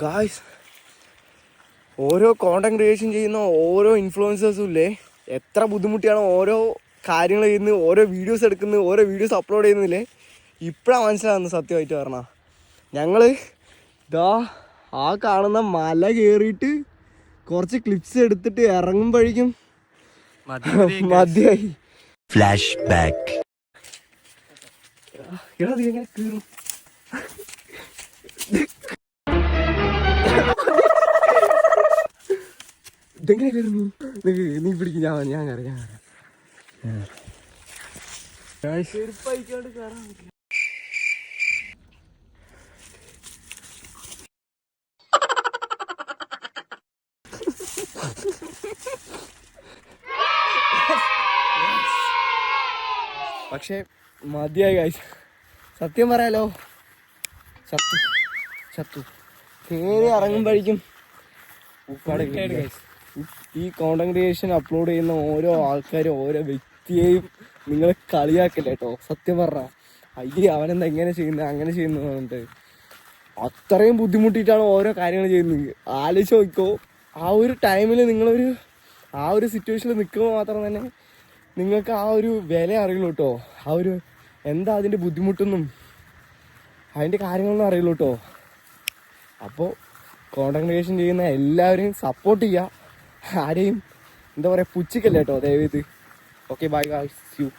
Guys, ഓരോ content creation ചെയ്യുന്ന ഓരോ ഇൻഫ്ലുവൻസേഴ്സും ഇല്ലേ, എത്ര ബുദ്ധിമുട്ടിയാണ് ഓരോ കാര്യങ്ങൾ ചെയ്യുന്നത്, ഓരോ വീഡിയോസ് എടുക്കുന്നത്, ഓരോ വീഡിയോസ് അപ്ലോഡ് ചെയ്യുന്നില്ലേ. ഇപ്പോഴാണ് മനസ്സിലാകുന്നത് സത്യമായിട്ട് പറഞ്ഞാൽ. ഞങ്ങൾ ഇതാ ആ കാണുന്ന മല കയറിയിട്ട് കുറച്ച് ക്ലിപ്സ് എടുത്തിട്ട് ഇറങ്ങുമ്പോഴേക്കും മതിയായി. Flash back. എങ്ങനെ കയറും? ഇതെങ്ങനെ കയറുന്നു? നീ പിടിക്കും, ഞാൻ കയറാം. ചെരുപ്പഴിക്കാണ്ട് കയറാൻ പറ്റില്ല. പക്ഷെ മതിയായി ഗൈസ്, സത്യം പറയാലോ. ചത്തു കയറി ഇറങ്ങുമ്പോഴേക്കും ഈ കോണ്ടന്റ് ക്രിയേഷൻ അപ്ലോഡ് ചെയ്യുന്ന ഓരോ ആൾക്കാരും ഓരോ വ്യക്തിയെയും നിങ്ങൾ കളിയാക്കില്ല കേട്ടോ. സത്യം പറഞ്ഞാൽ അയ്യേ അവനെന്താ എങ്ങനെ ചെയ്യുന്നത് അങ്ങനെ ചെയ്യുന്നത് പറഞ്ഞിട്ട് അത്രയും ബുദ്ധിമുട്ടിയിട്ടാണ് ഓരോ കാര്യങ്ങൾ ചെയ്യുന്നത്. ആലോചിച്ച് നോക്കിക്കോ, ആ ഒരു ടൈമിൽ നിങ്ങളൊരു ആ ഒരു സിറ്റുവേഷനിൽ നിൽക്കുമ്പോൾ മാത്രം തന്നെ നിങ്ങൾക്ക് ആ ഒരു വില അറിയുള്ളൂ കേട്ടോ. ആ ഒരു എന്താ അതിൻ്റെ ബുദ്ധിമുട്ടൊന്നും അതിൻ്റെ കാര്യങ്ങളൊന്നും അറിയുള്ളൂ കേട്ടോ. അപ്പോൾ കോണ്ടന്റ് ക്രിയേഷൻ ചെയ്യുന്ന എല്ലാവരെയും സപ്പോർട്ട് ചെയ്യുക, ആരെയും എന്താ പറയുക പുച്ഛിക്കല്ലേ കേട്ടോ ദയവേത്. Okay, bye guys, see U.